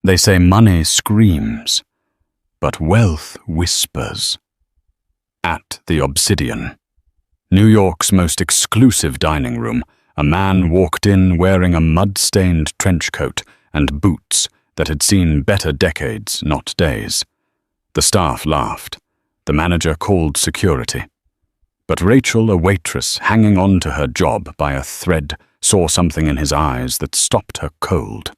They say money screams, but wealth whispers. At the Obsidian, New York's most exclusive dining room, a man walked in wearing a mud-stained trench coat and boots that had seen better decades, not days. The staff laughed. The manager called security. But Rachel, a waitress hanging on to her job by a thread, saw something in his eyes that stopped her cold.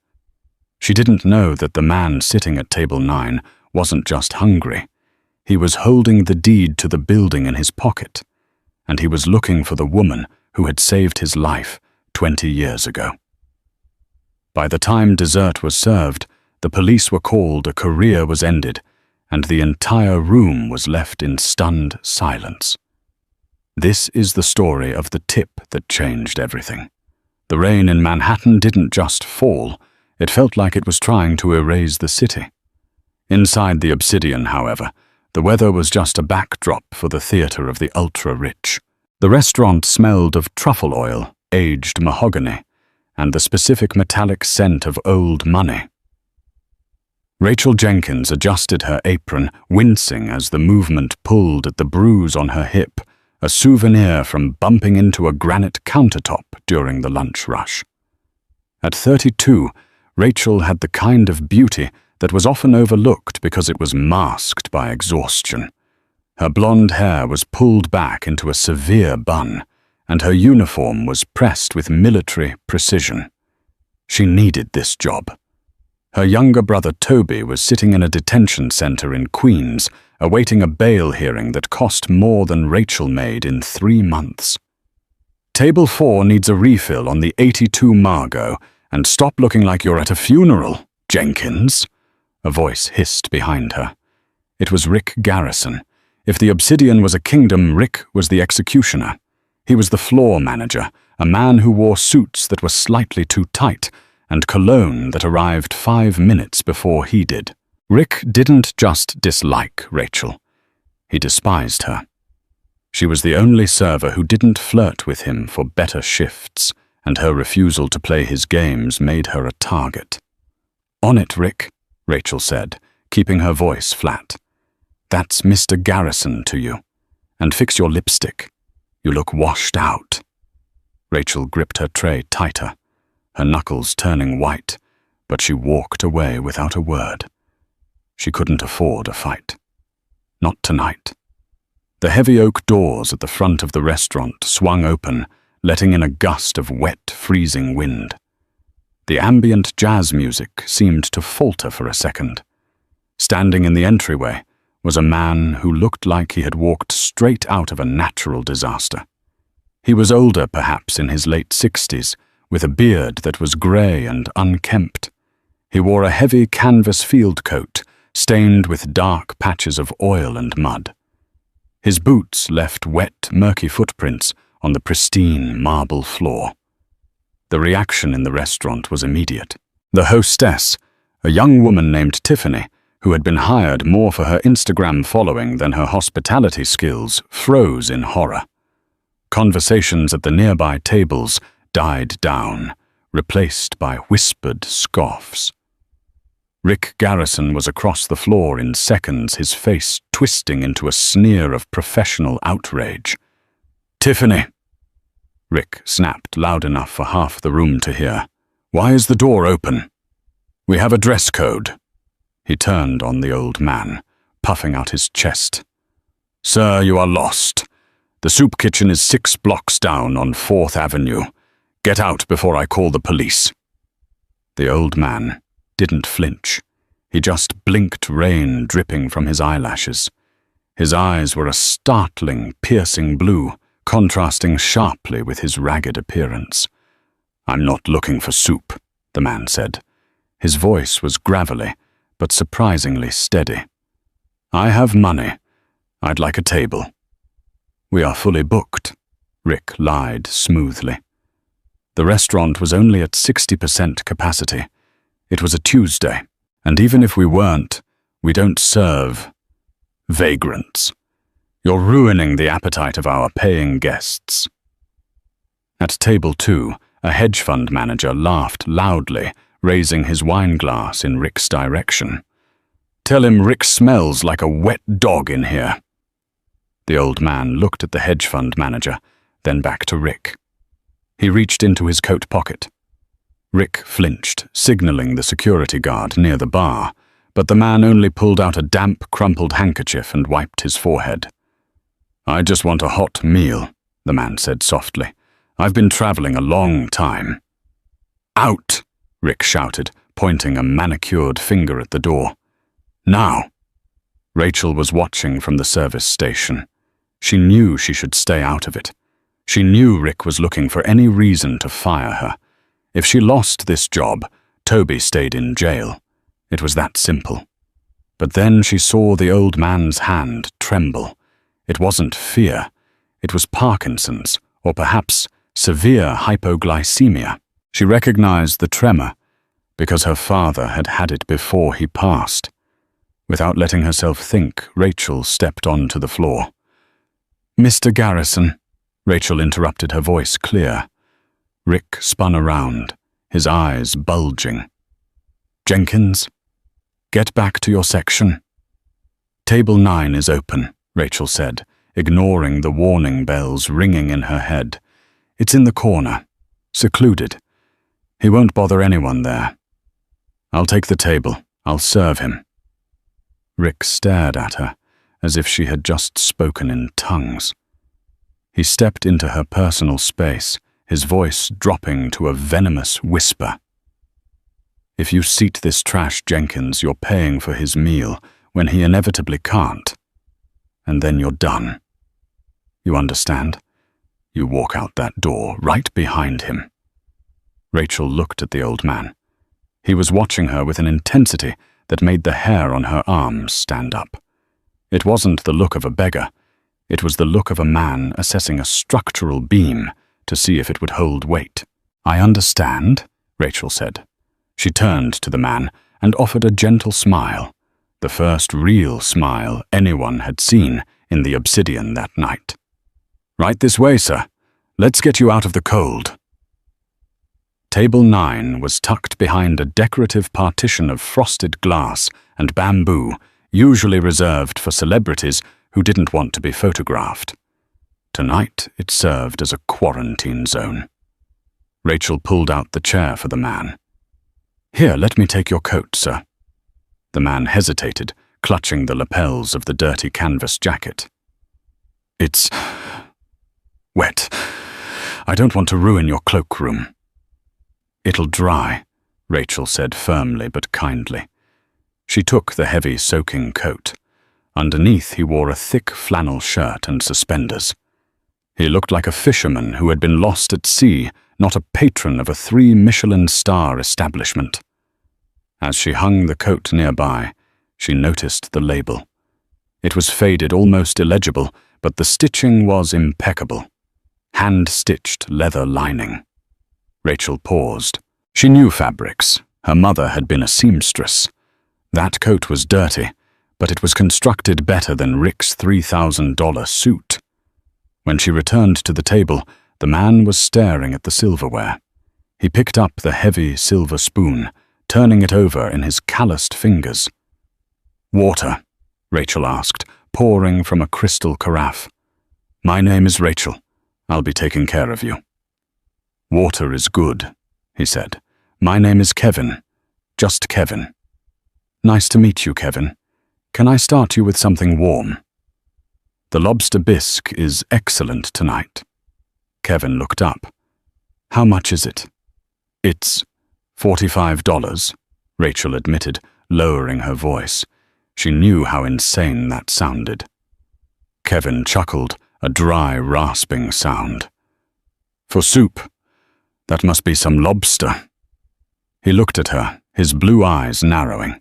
She didn't know that the man sitting at table 9 wasn't just hungry. He was holding the deed to the building in his pocket, and he was looking for the woman who had saved his life 20 years ago. By the time dessert was served, the police were called, a career was ended, and the entire room was left in stunned silence. This is the story of the tip that changed everything. The rain in Manhattan didn't just fall, it felt like it was trying to erase the city. Inside the Obsidian, however, the weather was just a backdrop for the theater of the ultra-rich. The restaurant smelled of truffle oil, aged mahogany, and the specific metallic scent of old money. Rachel Jenkins adjusted her apron, wincing as the movement pulled at the bruise on her hip, a souvenir from bumping into a granite countertop during the lunch rush. At 32, Rachel had the kind of beauty that was often overlooked because it was masked by exhaustion. Her blonde hair was pulled back into a severe bun, and her uniform was pressed with military precision. She needed this job. Her younger brother Toby was sitting in a detention center in Queens, awaiting a bail hearing that cost more than Rachel made in 3 months. Table 4 needs a refill on the 82 Margot, and stop looking like you're at a funeral, Jenkins, a voice hissed behind her. It was Rick Garrison. If the Obsidian was a kingdom, Rick was the executioner. He was the floor manager, a man who wore suits that were slightly too tight, and cologne that arrived 5 minutes before he did. Rick didn't just dislike Rachel. He despised her. She was the only server who didn't flirt with him for better shifts, and her refusal to play his games made her a target. "On it, Rick," Rachel said, keeping her voice flat. "That's Mr. Garrison to you. And fix your lipstick. You look washed out." Rachel gripped her tray tighter, her knuckles turning white, but she walked away without a word. She couldn't afford a fight. Not tonight. The heavy oak doors at the front of the restaurant swung open, letting in a gust of wet, freezing wind. The ambient jazz music seemed to falter for a second. Standing in the entryway was a man who looked like he had walked straight out of a natural disaster. He was older, perhaps in his late 60s, with a beard that was grey and unkempt. He wore a heavy canvas field coat, stained with dark patches of oil and mud. His boots left wet, murky footprints on the pristine marble floor. The reaction in the restaurant was immediate. The hostess, a young woman named Tiffany, who had been hired more for her Instagram following than her hospitality skills, froze in horror. Conversations at the nearby tables died down, replaced by whispered scoffs. Rick Garrison was across the floor in seconds, his face twisting into a sneer of professional outrage. "Tiffany!" Rick snapped loud enough for half the room to hear. "Why is the door open? We have a dress code." He turned on the old man, puffing out his chest. "Sir, you are lost. The soup kitchen is 6 blocks down on 4th Avenue. Get out before I call the police." The old man didn't flinch. He just blinked, rain dripping from his eyelashes. His eyes were a startling, piercing blue, contrasting sharply with his ragged appearance. "I'm not looking for soup," the man said. His voice was gravelly, but surprisingly steady. "I have money. I'd like a table." "We are fully booked," Rick lied smoothly. The restaurant was only at 60% capacity. It was a Tuesday, and even if we weren't, we don't serve vagrants. You're ruining the appetite of our paying guests. At table 2, a hedge fund manager laughed loudly, raising his wine glass in Rick's direction. "Tell him Rick smells like a wet dog in here." The old man looked at the hedge fund manager, then back to Rick. He reached into his coat pocket. Rick flinched, signaling the security guard near the bar, but the man only pulled out a damp, crumpled handkerchief and wiped his forehead. "I just want a hot meal," the man said softly. "I've been traveling a long time." "Out!" Rick shouted, pointing a manicured finger at the door. "Now!" Rachel was watching from the service station. She knew she should stay out of it. She knew Rick was looking for any reason to fire her. If she lost this job, Toby stayed in jail. It was that simple. But then she saw the old man's hand tremble. It wasn't fear. It was Parkinson's, or perhaps severe hypoglycemia. She recognized the tremor because her father had had it before he passed. Without letting herself think, Rachel stepped onto the floor. "Mr. Garrison," Rachel interrupted, her voice clear. Rick spun around, his eyes bulging. "Jenkins, get back to your section." "Table 9 is open," Rachel said, ignoring the warning bells ringing in her head. "It's in the corner, secluded. He won't bother anyone there. I'll take the table. I'll serve him." Rick stared at her, as if she had just spoken in tongues. He stepped into her personal space, his voice dropping to a venomous whisper. "If you seat this trash Jenkins, you're paying for his meal when he inevitably can't. And then you're done. You understand? You walk out that door, right behind him." Rachel looked at the old man. He was watching her with an intensity that made the hair on her arms stand up. It wasn't the look of a beggar. It was the look of a man assessing a structural beam to see if it would hold weight. "I understand," Rachel said. She turned to the man and offered a gentle smile, the first real smile anyone had seen in the Obsidian that night. "Right this way, sir. Let's get you out of the cold." Table 9 was tucked behind a decorative partition of frosted glass and bamboo, usually reserved for celebrities who didn't want to be photographed. Tonight, it served as a quarantine zone. Rachel pulled out the chair for the man. "Here, let me take your coat, sir." The man hesitated, clutching the lapels of the dirty canvas jacket. "It's wet. I don't want to ruin your cloakroom." "It'll dry," Rachel said firmly but kindly. She took the heavy soaking coat. Underneath, he wore a thick flannel shirt and suspenders. He looked like a fisherman who had been lost at sea, not a patron of a 3 Michelin-star establishment. As she hung the coat nearby, she noticed the label. It was faded, almost illegible, but the stitching was impeccable. Hand-stitched leather lining. Rachel paused. She knew fabrics. Her mother had been a seamstress. That coat was dirty, but it was constructed better than Rick's $3,000 suit. When she returned to the table, the man was staring at the silverware. He picked up the heavy silver spoon, turning it over in his calloused fingers. "Water?" Rachel asked, pouring from a crystal carafe. "My name is Rachel. I'll be taking care of you." "Water is good," he said. "My name is Kevin. Just Kevin." "Nice to meet you, Kevin. Can I start you with something warm?" "The lobster bisque is excellent tonight." Kevin looked up. "How much is it?" "It's $45, Rachel admitted, lowering her voice. She knew how insane that sounded. Kevin chuckled, a dry, rasping sound. "For soup? That must be some lobster." He looked at her, his blue eyes narrowing.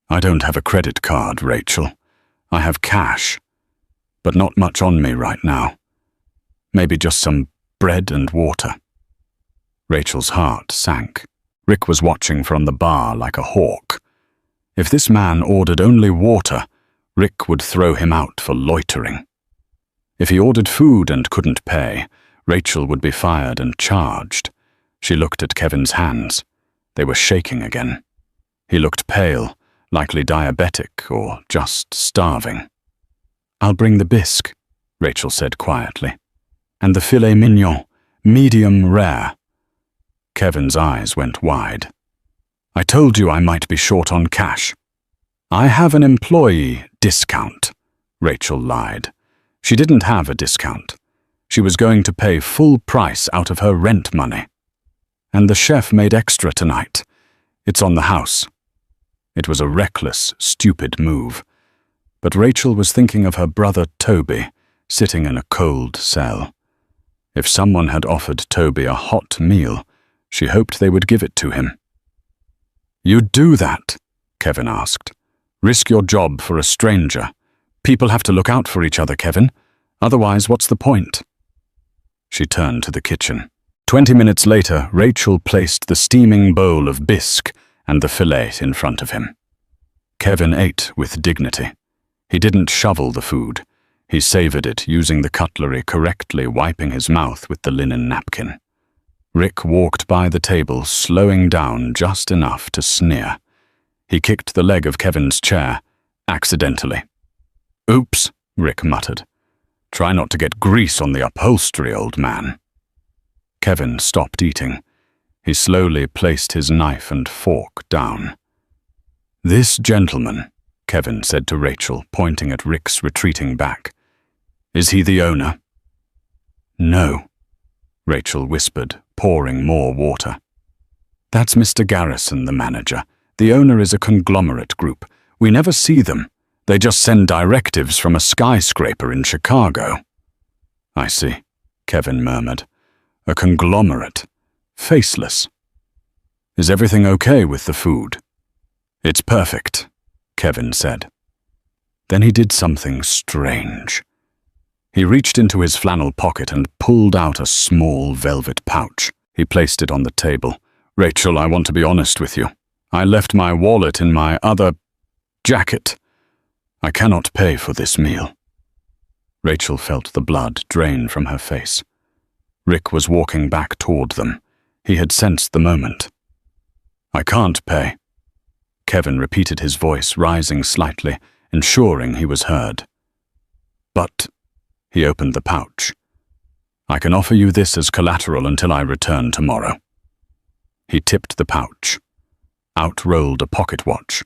"I don't have a credit card, Rachel. I have cash, but not much on me right now. Maybe just some bread and water." Rachel's heart sank. Rick was watching from the bar like a hawk. If this man ordered only water, Rick would throw him out for loitering. If he ordered food and couldn't pay, Rachel would be fired and charged. She looked at Kevin's hands. They were shaking again. He looked pale, likely diabetic or just starving. "I'll bring the bisque," Rachel said quietly. "And the filet mignon, medium rare." Kevin's eyes went wide. "I told you I might be short on cash." "I have an employee discount," Rachel lied. She didn't have a discount. She was going to pay full price out of her rent money. "And the chef made extra tonight. It's on the house." It was a reckless, stupid move. But Rachel was thinking of her brother Toby, sitting in a cold cell. If someone had offered Toby a hot meal, she hoped they would give it to him. "You'd do that?" Kevin asked. "Risk your job for a stranger. People have to look out for each other, Kevin. Otherwise, what's the point?" She turned to the kitchen. 20 minutes later, Rachel placed the steaming bowl of bisque and the fillet in front of him. Kevin ate with dignity. He didn't shovel the food. He savored it, using the cutlery correctly, wiping his mouth with the linen napkin. Rick walked by the table, slowing down just enough to sneer. He kicked the leg of Kevin's chair, accidentally. "Oops," Rick muttered. "Try not to get grease on the upholstery, old man." Kevin stopped eating. He slowly placed his knife and fork down. "This gentleman," Kevin said to Rachel, pointing at Rick's retreating back. "Is he the owner?" "No," Rachel whispered, pouring more water. "That's Mr. Garrison, the manager. The owner is a conglomerate group. We never see them. They just send directives from a skyscraper in Chicago." "I see," Kevin murmured. "A conglomerate. Faceless. Is everything okay with the food?" "It's perfect," Kevin said. Then he did something strange. He reached into his flannel pocket and pulled out a small velvet pouch. He placed it on the table. "Rachel, I want to be honest with you. I left my wallet in my other jacket. I cannot pay for this meal." Rachel felt the blood drain from her face. Rick was walking back toward them. He had sensed the moment. "I can't pay." Kevin repeated his voice, rising slightly, ensuring he was heard. "But," he opened the pouch, "I can offer you this as collateral until I return tomorrow." He tipped the pouch. Out rolled a pocket watch.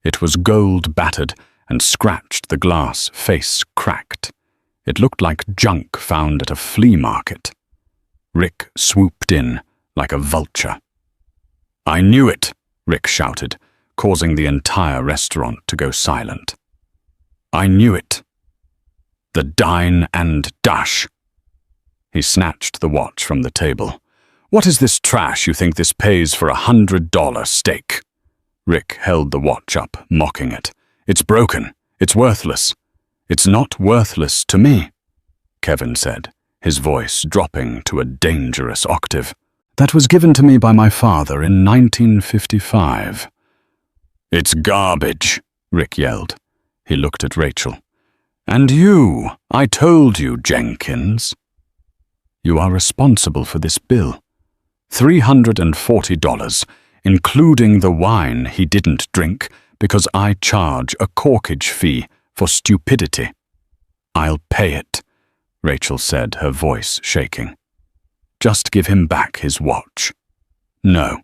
It was gold battered and scratched, the glass face cracked. It looked like junk found at a flea market. Rick swooped in like a vulture. "I knew it," Rick shouted, causing the entire restaurant to go silent. "I knew it. The dine and dash." He snatched the watch from the table. "What is this trash you think this pays for $100 steak?" Rick held the watch up, mocking it. "It's broken. It's worthless." "It's not worthless to me," Kevin said, his voice dropping to a dangerous octave. "That was given to me by my father in 1955. "It's garbage," Rick yelled. He looked at Rachel. "And you, I told you, Jenkins." "You are responsible for this bill. $340, including the wine he didn't drink, because I charge a corkage fee for stupidity." "I'll pay it," Rachel said, her voice shaking. "Just give him back his watch." "No."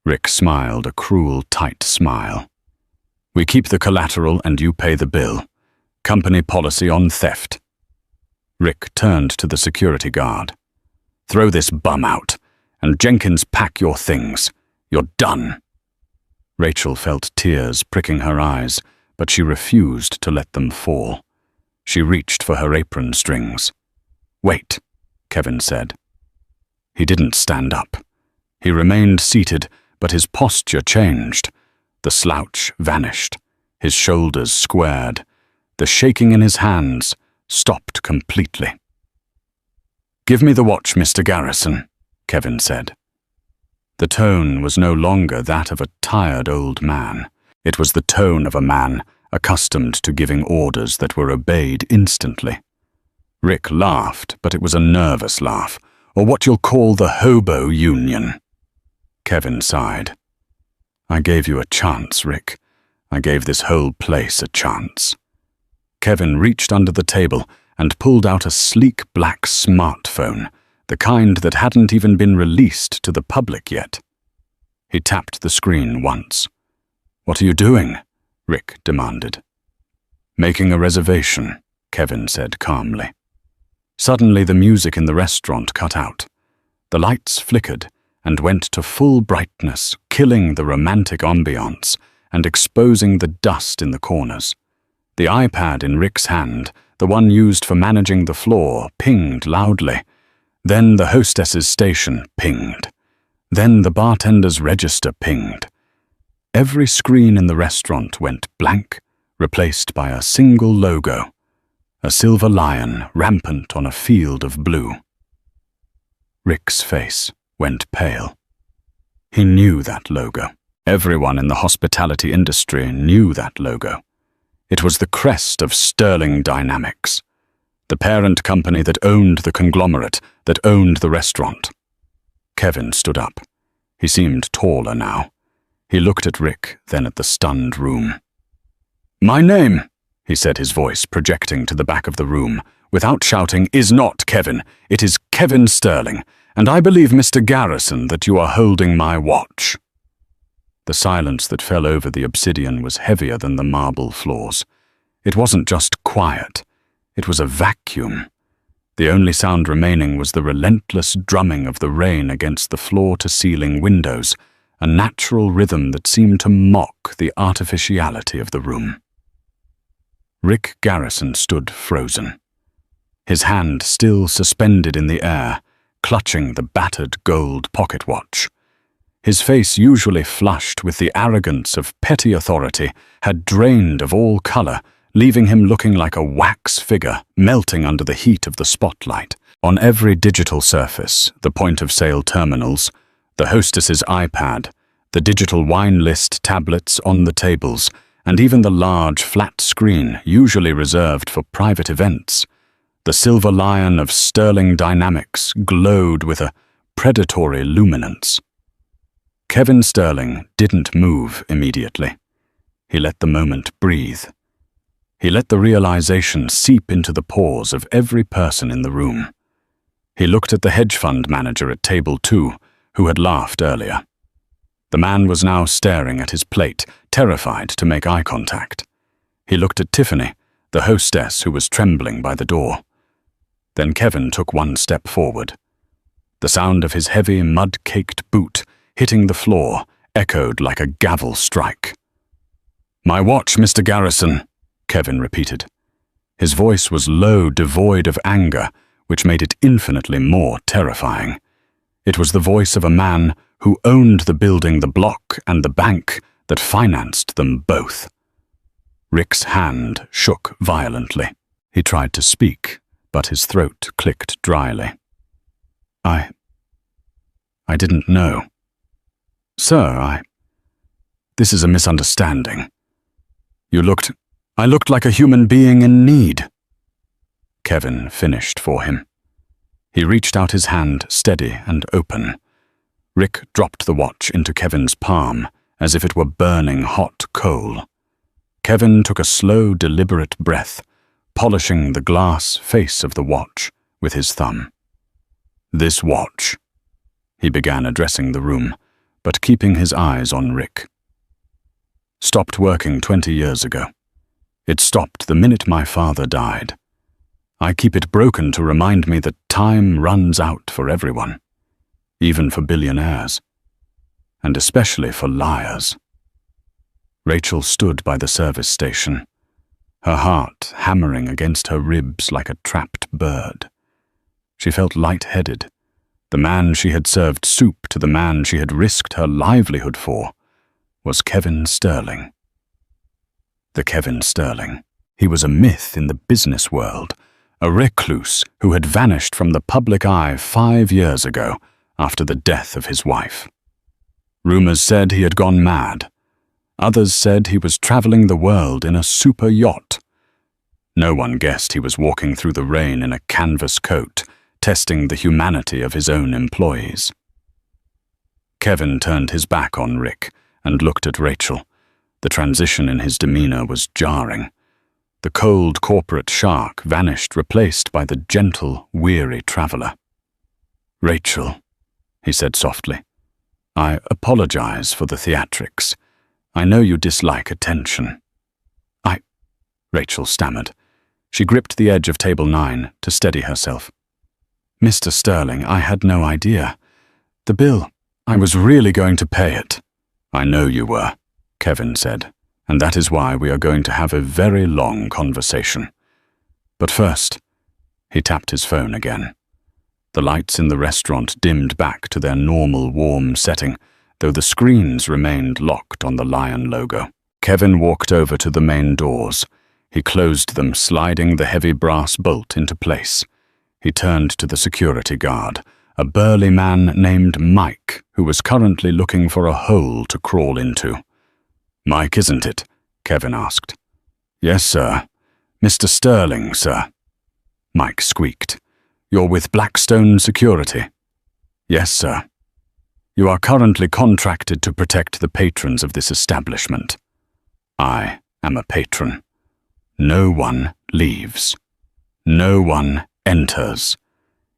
Rick smiled a cruel, tight smile. "We keep the collateral and you pay the bill. Company policy on theft." Rick turned to the security guard. "Throw this bum out, and Jenkins, pack your things. You're done." Rachel felt tears pricking her eyes, but she refused to let them fall. She reached for her apron strings. "Wait," Kevin said. He didn't stand up. He remained seated, but his posture changed. The slouch vanished. His shoulders squared. The shaking in his hands stopped completely. "Give me the watch, Mr. Garrison," Kevin said. The tone was no longer that of a tired old man. It was the tone of a man accustomed to giving orders that were obeyed instantly. Rick laughed, but it was a nervous laugh, or what you'll call the hobo union. Kevin sighed. I gave you a chance, Rick. I gave this whole place a chance. Kevin reached under the table and pulled out a sleek black smartphone, the kind that hadn't even been released to the public yet. He tapped the screen once. What are you doing? Rick demanded. Making a reservation, Kevin said calmly. Suddenly the music in the restaurant cut out. The lights flickered and went to full brightness, killing the romantic ambiance and exposing the dust in the corners. The iPad in Rick's hand, the one used for managing the floor, pinged loudly. Then the hostess's station pinged. Then the bartender's register pinged. Every screen in the restaurant went blank, replaced by a single logo, a silver lion rampant on a field of blue. Rick's face went pale. He knew that logo. Everyone in the hospitality industry knew that logo. It was the crest of Sterling Dynamics, the parent company that owned the conglomerate, that owned the restaurant. Kevin stood up. He seemed taller now. He looked at Rick, then at the stunned room. My name, he said, his voice projecting to the back of the room, without shouting, is not Kevin. It is Kevin Sterling, and I believe, Mr. Garrison, that you are holding my watch. The silence that fell over the obsidian was heavier than the marble floors. It wasn't just quiet. It was a vacuum. The only sound remaining was the relentless drumming of the rain against the floor-to-ceiling windows, a natural rhythm that seemed to mock the artificiality of the room. Rick Garrison stood frozen, his hand still suspended in the air, clutching the battered gold pocket watch. His face, usually flushed with the arrogance of petty authority, had drained of all color, leaving him looking like a wax figure melting under the heat of the spotlight. On every digital surface, the point-of-sale terminals, the hostess's iPad, the digital wine list tablets on the tables, and even the large flat screen usually reserved for private events, the silver lion of Sterling Dynamics glowed with a predatory luminance. Kevin Sterling didn't move immediately. He let the moment breathe. He let the realization seep into the pores of every person in the room. He looked at the hedge fund manager at table 2, who had laughed earlier. The man was now staring at his plate, terrified to make eye contact. He looked at Tiffany, the hostess who was trembling by the door. Then Kevin took one step forward. The sound of his heavy, mud-caked boot hitting the floor echoed like a gavel strike. "My watch, Mr. Garrison," Kevin repeated. His voice was low, devoid of anger, which made it infinitely more terrifying. It was the voice of a man who owned the building, the block, and the bank that financed them both. Rick's hand shook violently. He tried to speak, but his throat clicked dryly. I didn't know. Sir, this is a misunderstanding. I looked like a human being in need. Kevin finished for him. He reached out his hand, steady and open. Rick dropped the watch into Kevin's palm, as if it were burning hot coal. Kevin took a slow, deliberate breath, polishing the glass face of the watch with his thumb. "This watch," he began, addressing the room, but keeping his eyes on Rick. "Stopped working 20 years ago. It stopped the minute my father died. I keep it broken to remind me that time runs out for everyone, even for billionaires, and especially for liars." Rachel stood by the service station, her heart hammering against her ribs like a trapped bird. She felt light-headed. The man she had served soup to the man she had risked her livelihood for was Kevin Sterling. The Kevin Sterling. He was a myth in the business world, a recluse who had vanished from the public eye 5 years ago after the death of his wife. Rumors said he had gone mad. Others said he was traveling the world in a super yacht. No one guessed he was walking through the rain in a canvas coat, testing the humanity of his own employees. Kevin turned his back on Rick and looked at Rachel. The transition in his demeanor was jarring. The cold corporate shark vanished, replaced by the gentle, weary traveler. "Rachel," he said softly, "I apologize for the theatrics. I know you dislike attention." Rachel stammered. She gripped the edge of table 9 to steady herself. "Mr. Sterling, I had no idea. The bill, I was really going to pay it." "I know you were," Kevin said, "and that is why we are going to have a very long conversation. But first," he tapped his phone again. The lights in the restaurant dimmed back to their normal warm setting, though the screens remained locked on the lion logo. Kevin walked over to the main doors. He closed them, sliding the heavy brass bolt into place. He turned to the security guard, a burly man named Mike, who was currently looking for a hole to crawl into. "Mike, isn't it?" Kevin asked. "Yes, sir. Mr. Sterling, sir." Mike squeaked. "You're with Blackstone Security?" "Yes, sir." "You are currently contracted to protect the patrons of this establishment." "I am a patron. No one leaves. No one enters.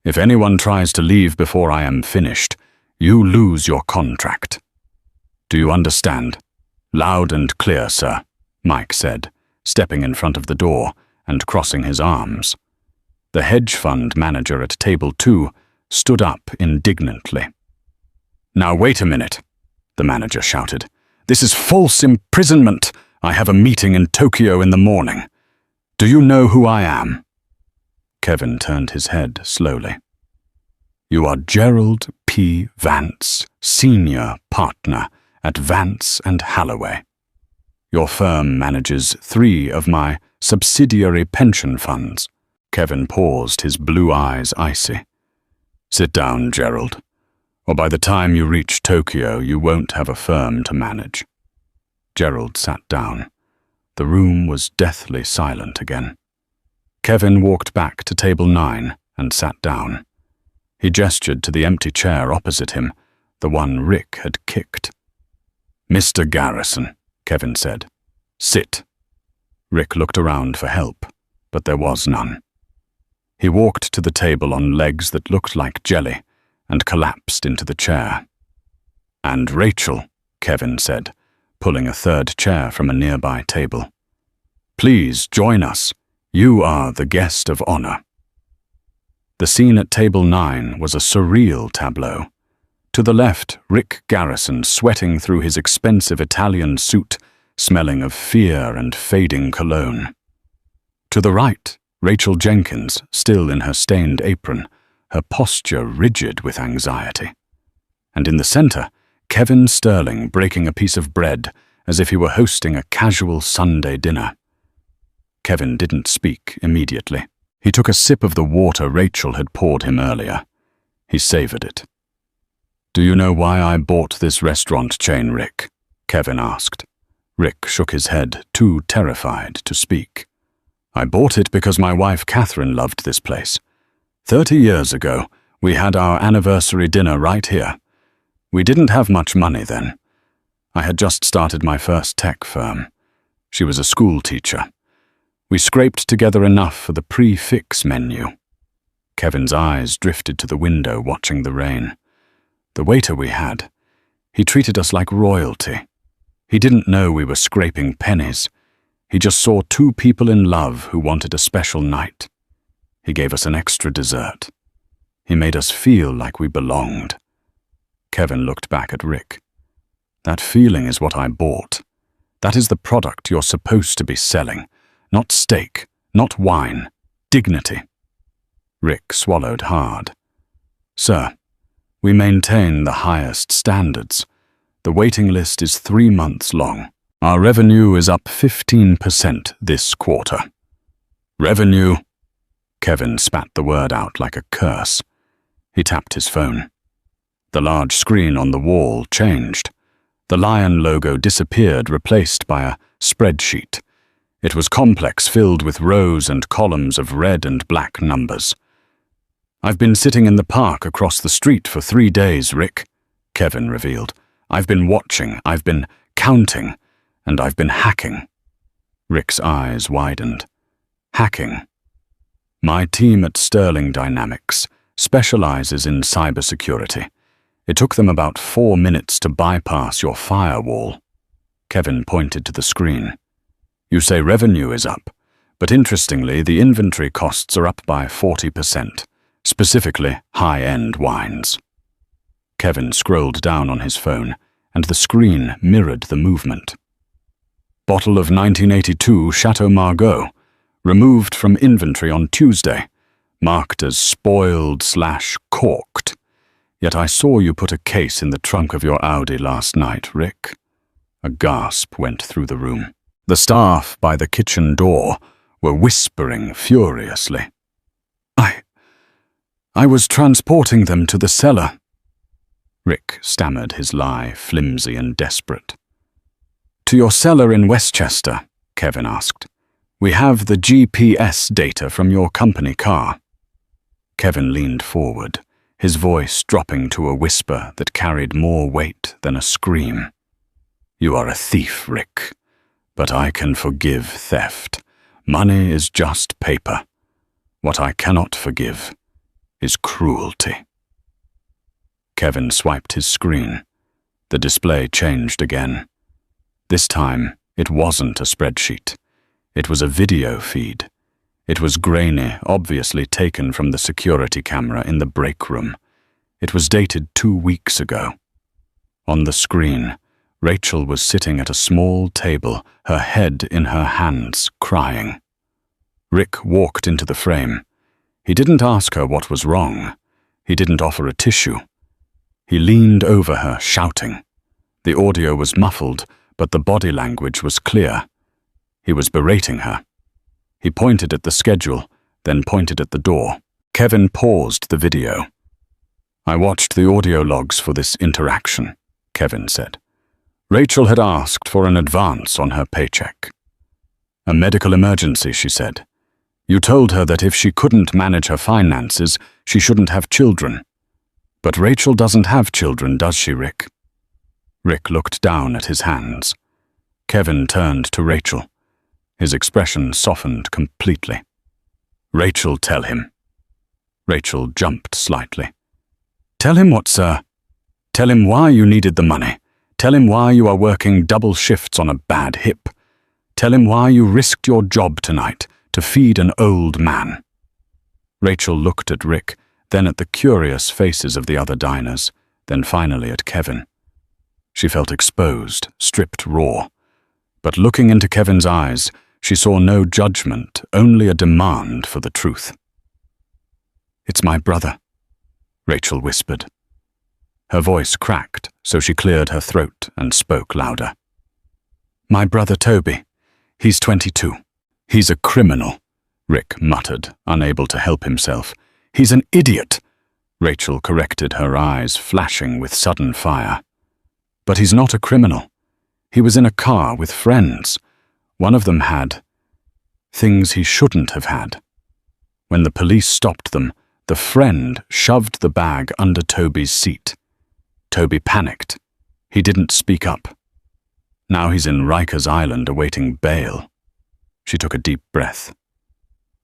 If anyone tries to leave before I am finished, you lose your contract. Do you understand?" "Loud and clear, sir," Mike said, stepping in front of the door and crossing his arms. The hedge fund manager at table 2 stood up indignantly. "Now wait a minute," the manager shouted. "This is false imprisonment. I have a meeting in Tokyo in the morning. Do you know who I am?" Kevin turned his head slowly. "You are Gerald P. Vance, senior partner at Vance and Halloway. Your firm manages 3 of my subsidiary pension funds." Kevin paused, his blue eyes icy. "Sit down, Gerald, or by the time you reach Tokyo, you won't have a firm to manage." Gerald sat down. The room was deathly silent again. Kevin walked back to table 9 and sat down. He gestured to the empty chair opposite him, the one Rick had kicked. "Mr. Garrison," Kevin said. "Sit." Rick looked around for help, but there was none. He walked to the table on legs that looked like jelly and collapsed into the chair. "And Rachel," Kevin said, pulling a third chair from a nearby table. "Please join us. You are the guest of honor." The scene at table 9 was a surreal tableau. To the left, Rick Garrison sweating through his expensive Italian suit, smelling of fear and fading cologne. To the right, Rachel Jenkins, still in her stained apron, her posture rigid with anxiety. And in the center, Kevin Sterling breaking a piece of bread as if he were hosting a casual Sunday dinner. Kevin didn't speak immediately. He took a sip of the water Rachel had poured him earlier. He savored it. "Do you know why I bought this restaurant chain, Rick?" Kevin asked. Rick shook his head, too terrified to speak. "I bought it because my wife Catherine loved this place. 30 years ago, we had our anniversary dinner right here. We didn't have much money then. I had just started my first tech firm. She was a school teacher. We scraped together enough for the prix menu." Kevin's eyes drifted to the window, watching the rain. "The waiter we had, he treated us like royalty. He didn't know we were scraping pennies. He just saw 2 people in love who wanted a special night. He gave us an extra dessert. He made us feel like we belonged." Kevin looked back at Rick. "That feeling is what I bought. That is the product you're supposed to be selling. Not steak, not wine, dignity." Rick swallowed hard. "Sir, we maintain the highest standards. The waiting list is 3 months long. Our revenue is up 15% this quarter." "Revenue?" Kevin spat the word out like a curse. He tapped his phone. The large screen on the wall changed. The lion logo disappeared, replaced by a spreadsheet. It was complex, filled with rows and columns of red and black numbers. "I've been sitting in the park across the street for 3 days, Rick," Kevin revealed. "I've been watching, I've been counting, and I've been hacking." Rick's eyes widened. "Hacking? My team at Sterling Dynamics specializes in cybersecurity. It took them about 4 minutes to bypass your firewall." Kevin pointed to the screen. "You say revenue is up, but interestingly, the inventory costs are up by 40%, specifically high-end wines." Kevin scrolled down on his phone, and the screen mirrored the movement. "Bottle of 1982 Chateau Margaux, removed from inventory on Tuesday, marked as spoiled/corked. Yet I saw you put a case in the trunk of your Audi last night, Rick." A gasp went through the room. The staff by the kitchen door were whispering furiously. I was transporting them to the cellar." Rick stammered, his lie flimsy and desperate. "To your cellar in Westchester," Kevin asked. "We have the GPS data from your company car." Kevin leaned forward, his voice dropping to a whisper that carried more weight than a scream. "You are a thief, Rick, but I can forgive theft. Money is just paper. What I cannot forgive is cruelty." Kevin swiped his screen. The display changed again. This time, it wasn't a spreadsheet. It was a video feed. It was grainy, obviously taken from the security camera in the break room. It was dated 2 weeks ago. On the screen, Rachel was sitting at a small table, her head in her hands, crying. Rick walked into the frame. He didn't ask her what was wrong. He didn't offer a tissue. He leaned over her, shouting. The audio was muffled, but the body language was clear. He was berating her. He pointed at the schedule, then pointed at the door. Kevin paused the video. "I watched the audio logs for this interaction," Kevin said. "Rachel had asked for an advance on her paycheck. A medical emergency, she said. You told her that if she couldn't manage her finances, she shouldn't have children. But Rachel doesn't have children, does she, Rick?" Rick looked down at his hands. Kevin turned to Rachel. His expression softened completely. "Rachel, tell him." Rachel jumped slightly. "Tell him what, sir? Tell him why you needed the money. Tell him why you are working double shifts on a bad hip. Tell him why you risked your job tonight to feed an old man." Rachel looked at Rick, then at the curious faces of the other diners, then finally at Kevin. She felt exposed, stripped raw. But looking into Kevin's eyes, she saw no judgment, only a demand for the truth. "It's my brother," Rachel whispered. Her voice cracked, so she cleared her throat and spoke louder. "My brother Toby. He's 22. He's a criminal," Rick muttered, unable to help himself. "He's an idiot," Rachel corrected, her eyes flashing with sudden fire. "But he's not a criminal. He was in a car with friends. One of them had things he shouldn't have had. When the police stopped them, the friend shoved the bag under Toby's seat. Toby panicked. He didn't speak up. Now he's in Rikers Island awaiting bail." She took a deep breath.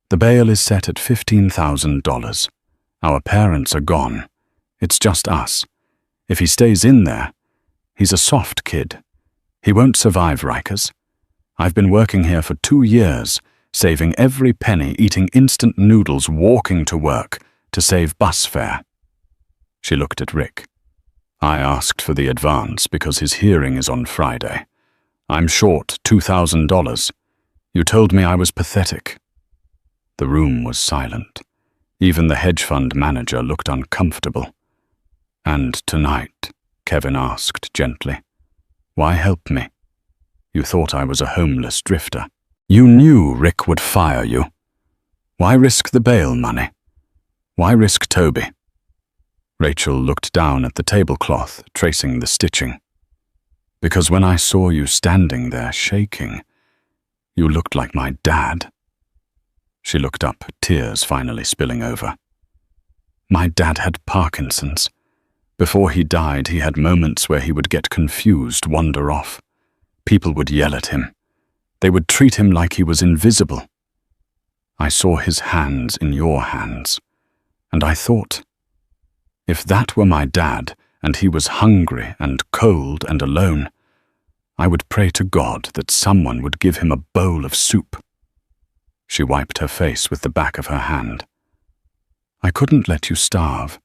"The bail is set at $15,000. Our parents are gone. It's just us. If he stays in there, he's a soft kid. He won't survive Rikers. I've been working here for 2 years, saving every penny, eating instant noodles, walking to work to save bus fare." She looked at Rick. "I asked for the advance because his hearing is on Friday. I'm short $2,000. You told me I was pathetic." The room was silent. Even the hedge fund manager looked uncomfortable. "And tonight," Kevin asked gently, "why help me? You thought I was a homeless drifter. You knew Rick would fire you. Why risk the bail money? Why risk Toby?" Rachel looked down at the tablecloth, tracing the stitching. "Because when I saw you standing there shaking, you looked like my dad." She looked up, tears finally spilling over. "My dad had Parkinson's. Before he died, he had moments where he would get confused, wander off. People would yell at him. They would treat him like he was invisible. I saw his hands in your hands, and I thought, if that were my dad, and he was hungry and cold and alone, I would pray to God that someone would give him a bowl of soup. She wiped her face with the back of her hand. I couldn't let you starve,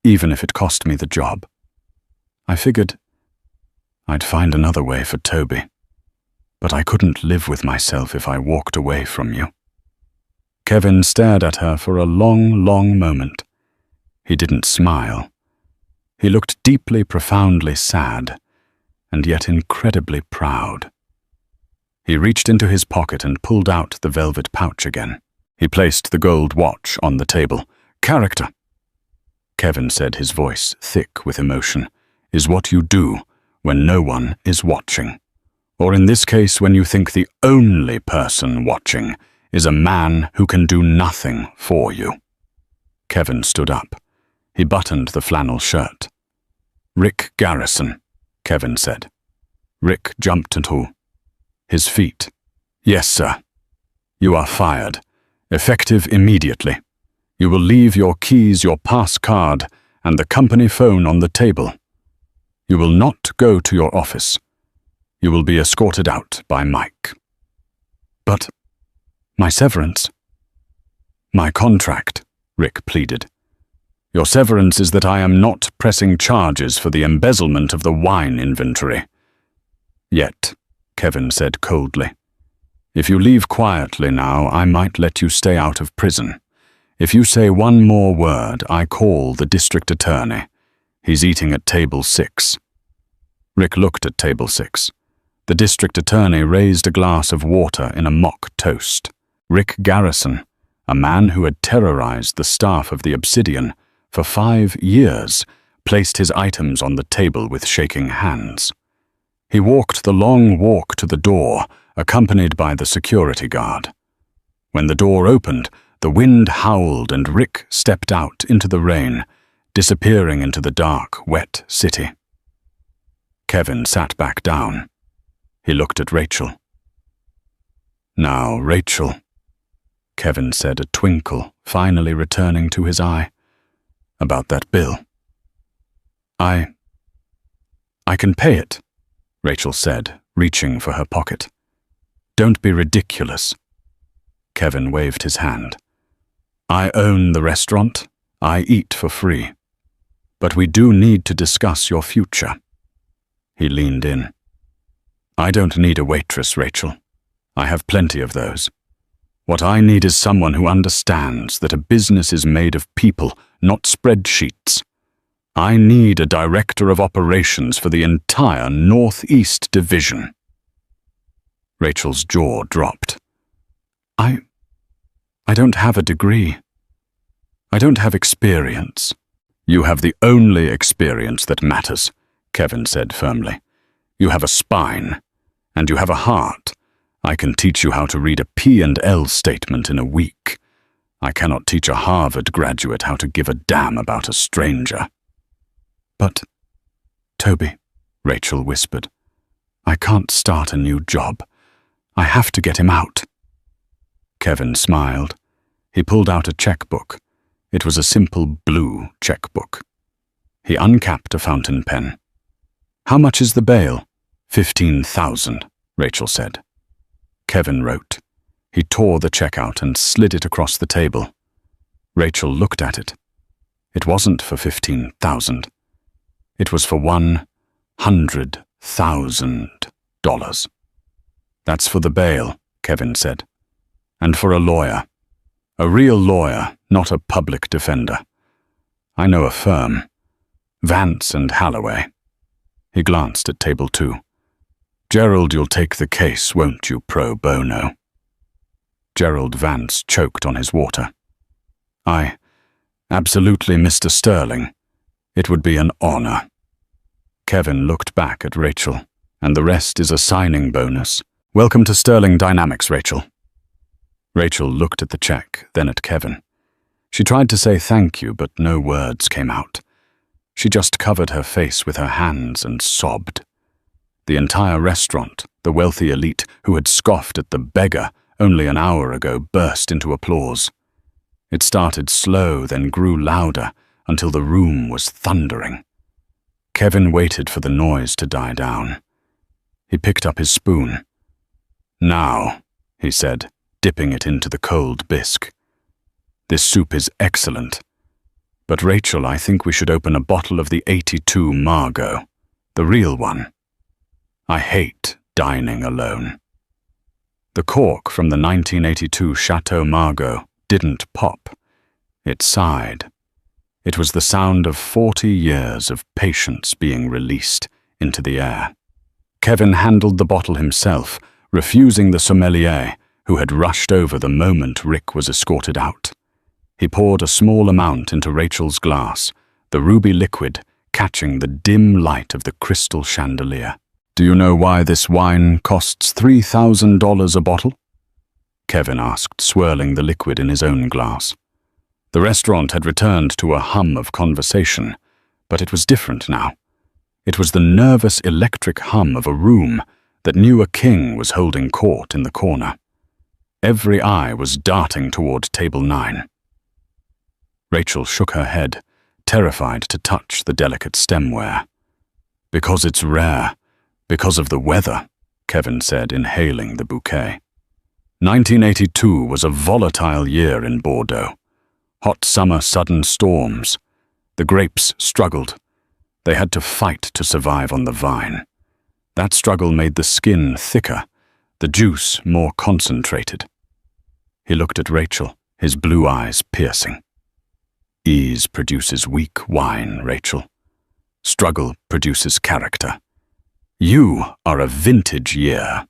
even if it cost me the job. I figured I'd find another way for Toby, but I couldn't live with myself if I walked away from you. Kevin stared at her for a long, long moment. He didn't smile. He looked deeply, profoundly sad, and yet incredibly proud. He reached into his pocket and pulled out the velvet pouch again. He placed the gold watch on the table. Character, Kevin said, his voice thick with emotion, is what you do when no one is watching. Or in this case, when you think the only person watching is a man who can do nothing for you. Kevin stood up. He buttoned the flannel shirt. Rick Garrison, Kevin said. Rick jumped to his feet. Yes, sir. You are fired. Effective immediately. You will leave your keys, your pass card, and the company phone on the table. You will not go to your office. You will be escorted out by Mike. But my severance? My contract, Rick pleaded. Your severance is that I am not pressing charges for the embezzlement of the wine inventory. Yet, Kevin said coldly. If you leave quietly now, I might let you stay out of prison. If you say one more word, I call the district attorney. He's eating at table 6. Rick looked at table 6. The district attorney raised a glass of water in a mock toast. Rick Garrison, a man who had terrorized the staff of the Obsidian for 5 years, placed his items on the table with shaking hands. He walked the long walk to the door, accompanied by the security guard. When the door opened, the wind howled and Rick stepped out into the rain, disappearing into the dark, wet city. Kevin sat back down. He looked at Rachel. Now, Rachel, Kevin said, a twinkle finally returning to his eye. About that bill. I can pay it, Rachel said, reaching for her pocket. Don't be ridiculous. Kevin waved his hand. I own the restaurant. I eat for free. But we do need to discuss your future. He leaned in. I don't need a waitress, Rachel. I have plenty of those. What I need is someone who understands that a business is made of people, not spreadsheets. I need a director of operations for the entire Northeast Division. Rachel's jaw dropped. I don't have a degree. I don't have experience. You have the only experience that matters, Kevin said firmly. You have a spine, and you have a heart. I can teach you how to read a P&L statement in a week. I cannot teach a Harvard graduate how to give a damn about a stranger. But, Toby, Rachel whispered, I can't start a new job. I have to get him out. Kevin smiled. He pulled out a checkbook. It was a simple blue checkbook. He uncapped a fountain pen. How much is the bail? 15,000, Rachel said. Kevin wrote. He tore the check out and slid it across the table. Rachel looked at it. It wasn't for 15,000. It was for $100,000. That's for the bail, Kevin said. And for a lawyer. A real lawyer, not a public defender. I know a firm. Vance and Halloway. He glanced at table 2. Gerald, you'll take the case, won't you, pro bono? Gerald Vance choked on his water. Absolutely, Mr. Sterling. It would be an honor. Kevin looked back at Rachel, and the rest is a signing bonus. Welcome to Sterling Dynamics, Rachel. Rachel looked at the check, then at Kevin. She tried to say thank you, but no words came out. She just covered her face with her hands and sobbed. The entire restaurant, the wealthy elite who had scoffed at the beggar only an hour ago, burst into applause. It started slow, then grew louder, until the room was thundering. Kevin waited for the noise to die down. He picked up his spoon. "Now," he said, dipping it into the cold bisque. "This soup is excellent. But Rachel, I think we should open a bottle of the 82 Margot, the real one. I hate dining alone." The cork from the 1982 Chateau Margaux didn't pop. It sighed. It was the sound of 40 years of patience being released into the air. Kevin handled the bottle himself, refusing the sommelier, who had rushed over the moment Rick was escorted out. He poured a small amount into Rachel's glass, the ruby liquid catching the dim light of the crystal chandelier. "Do you know why this wine costs $3,000 a bottle?" Kevin asked, swirling the liquid in his own glass. The restaurant had returned to a hum of conversation, but it was different now. It was the nervous electric hum of a room that knew a king was holding court in the corner. Every eye was darting toward table 9. Rachel shook her head, terrified to touch the delicate stemware. "Because it's rare. Because of the weather," Kevin said, inhaling the bouquet. 1982 was a volatile year in Bordeaux. Hot summer sudden storms. The grapes struggled. They had to fight to survive on the vine. That struggle made the skin thicker, the juice more concentrated. He looked at Rachel, his blue eyes piercing. "Ease produces weak wine, Rachel. Struggle produces character. You are a vintage year."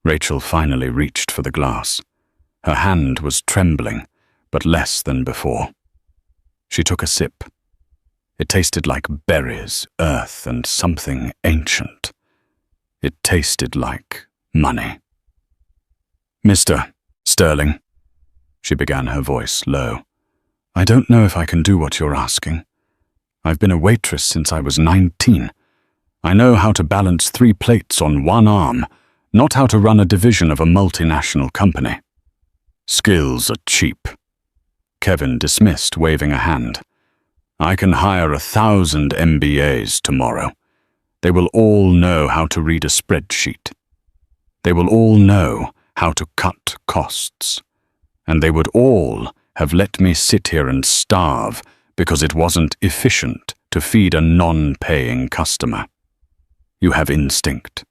Rachel finally reached for the glass. Her hand was trembling, but less than before. She took a sip. It tasted like berries, earth, and something ancient. It tasted like money. "Mr. Sterling," she began, her voice low, "I don't know if I can do what you're asking. I've been a waitress since I was 19. I know how to balance 3 plates on one arm, not how to run a division of a multinational company." "Skills are cheap," Kevin dismissed, waving a hand. "I can hire 1,000 MBAs tomorrow. They will all know how to read a spreadsheet. They will all know how to cut costs. And they would all have let me sit here and starve because it wasn't efficient to feed a non-paying customer. You have instinct.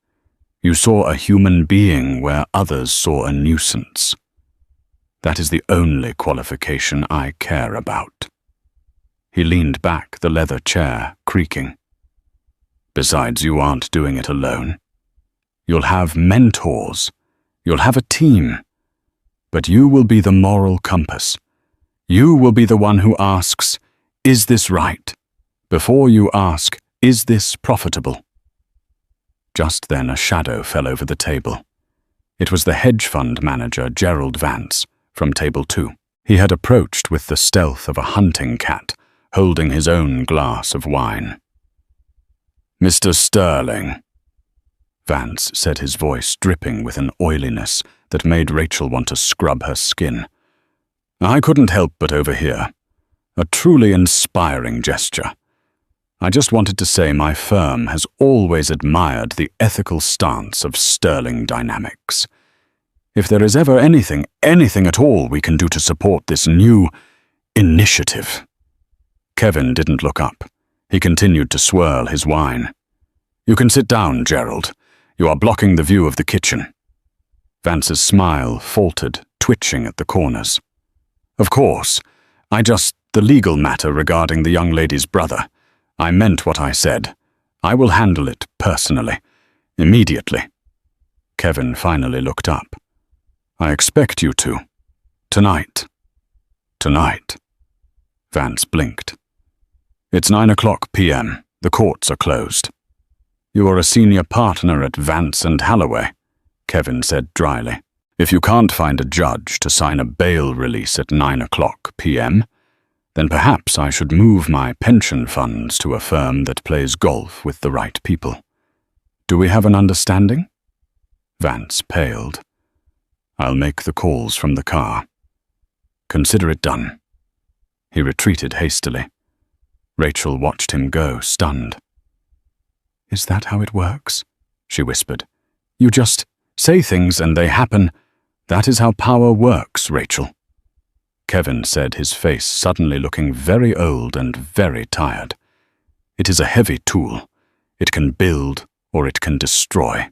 You saw a human being where others saw a nuisance. That is the only qualification I care about." He leaned back, the leather chair creaking. "Besides, you aren't doing it alone. You'll have mentors. You'll have a team. But you will be the moral compass. You will be the one who asks, 'Is this right?' before you ask, 'Is this profitable?'" Just then a shadow fell over the table. It was the hedge fund manager, Gerald Vance, from table 2. He had approached with the stealth of a hunting cat, holding his own glass of wine. "Mr. Sterling," Vance said, his voice dripping with an oiliness that made Rachel want to scrub her skin. "I couldn't help but overhear. A truly inspiring gesture. I just wanted to say my firm has always admired the ethical stance of Sterling Dynamics. If there is ever anything at all we can do to support this new initiative." Kevin didn't look up. He continued to swirl his wine. "You can sit down, Gerald. You are blocking the view of the kitchen." Vance's smile faltered, twitching at the corners. "Of course. The legal matter regarding the young lady's brother. I meant what I said. I will handle it personally. Immediately." Kevin finally looked up. "I expect you to. Tonight." "Tonight." Vance blinked. "It's 9:00 p.m. The courts are closed." "You are a senior partner at Vance and Halloway," Kevin said dryly. "If you can't find a judge to sign a bail release at 9:00 p.m., Then perhaps I should move my pension funds to a firm that plays golf with the right people. Do we have an understanding? Vance paled. I'll make the calls from the car. Consider it done. He retreated hastily. Rachel watched him go, stunned. Is that how it works? She whispered. You just say things and they happen. That is how power works, Rachel. Kevin said, his face suddenly looking very old and very tired. It is a heavy tool. It can build or it can destroy.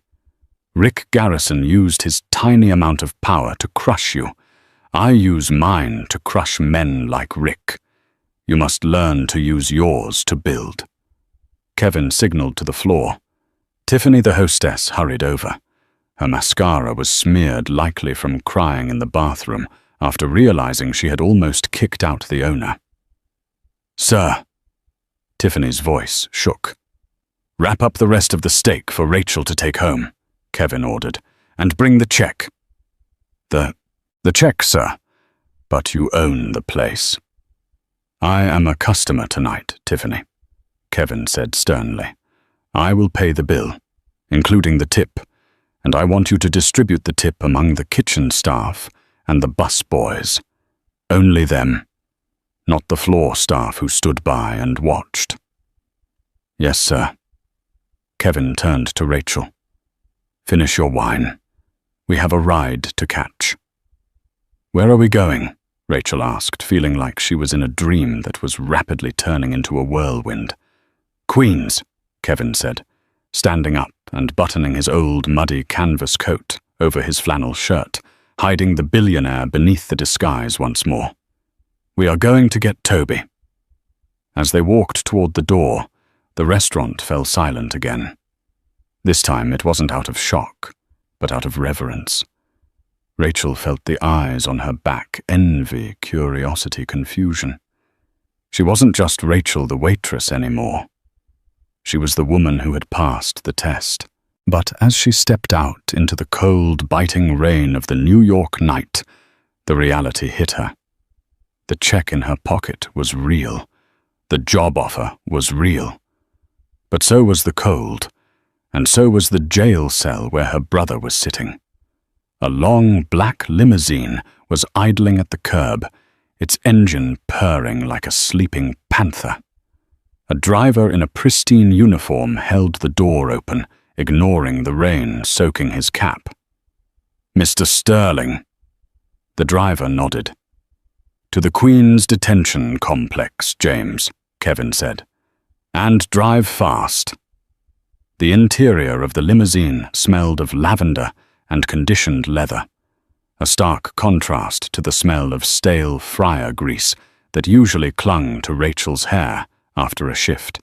Rick Garrison used his tiny amount of power to crush you. I use mine to crush men like Rick. You must learn to use yours to build. Kevin signaled to the floor. Tiffany, the hostess, hurried over. Her mascara was smeared, likely from crying in the bathroom, after realizing she had almost kicked out the owner. Sir. Tiffany's voice shook. Wrap up the rest of the steak for Rachel to take home, Kevin ordered, and bring the check. The check, sir. But you own the place. I am a customer tonight, Tiffany, Kevin said sternly. I will pay the bill, including the tip, and I want you to distribute the tip among the kitchen staff and the bus boys. Only them, not the floor staff who stood by and watched. Yes, sir. Kevin turned to Rachel. Finish your wine. We have a ride to catch. Where are we going? Rachel asked, feeling like she was in a dream that was rapidly turning into a whirlwind. Queens, Kevin said, standing up and buttoning his old muddy canvas coat over his flannel shirt, hiding the billionaire beneath the disguise once more. We are going to get Toby. As they walked toward the door, the restaurant fell silent again. This time it wasn't out of shock, but out of reverence. Rachel felt the eyes on her back, envy, curiosity, confusion. She wasn't just Rachel the waitress anymore. She was the woman who had passed the test. But as she stepped out into the cold, biting rain of the New York night, the reality hit her. The check in her pocket was real. The job offer was real. But so was the cold, and so was the jail cell where her brother was sitting. A long black limousine was idling at the curb, its engine purring like a sleeping panther. A driver in a pristine uniform held the door open, ignoring the rain soaking his cap. Mr. Sterling. The driver nodded. To the Queen's detention complex, James, Kevin said. And drive fast. The interior of the limousine smelled of lavender and conditioned leather, a stark contrast to the smell of stale fryer grease that usually clung to Rachel's hair after a shift.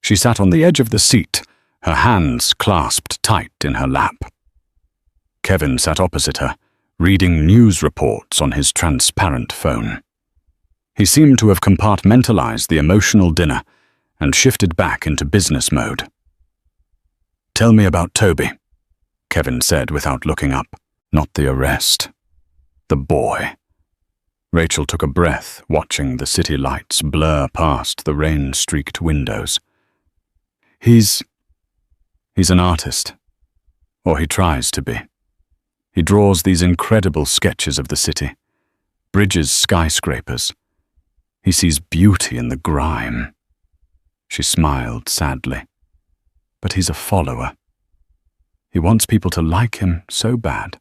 She sat on the edge of the seat, her hands clasped tight in her lap. Kevin sat opposite her, reading news reports on his transparent phone. He seemed to have compartmentalized the emotional dinner and shifted back into business mode. Tell me about Toby, Kevin said without looking up. Not the arrest. The boy. Rachel took a breath, watching the city lights blur past the rain-streaked windows. He's an artist. Or he tries to be. He draws these incredible sketches of the city. Bridges, skyscrapers. He sees beauty in the grime. She smiled sadly. But he's a follower. He wants people to like him so bad.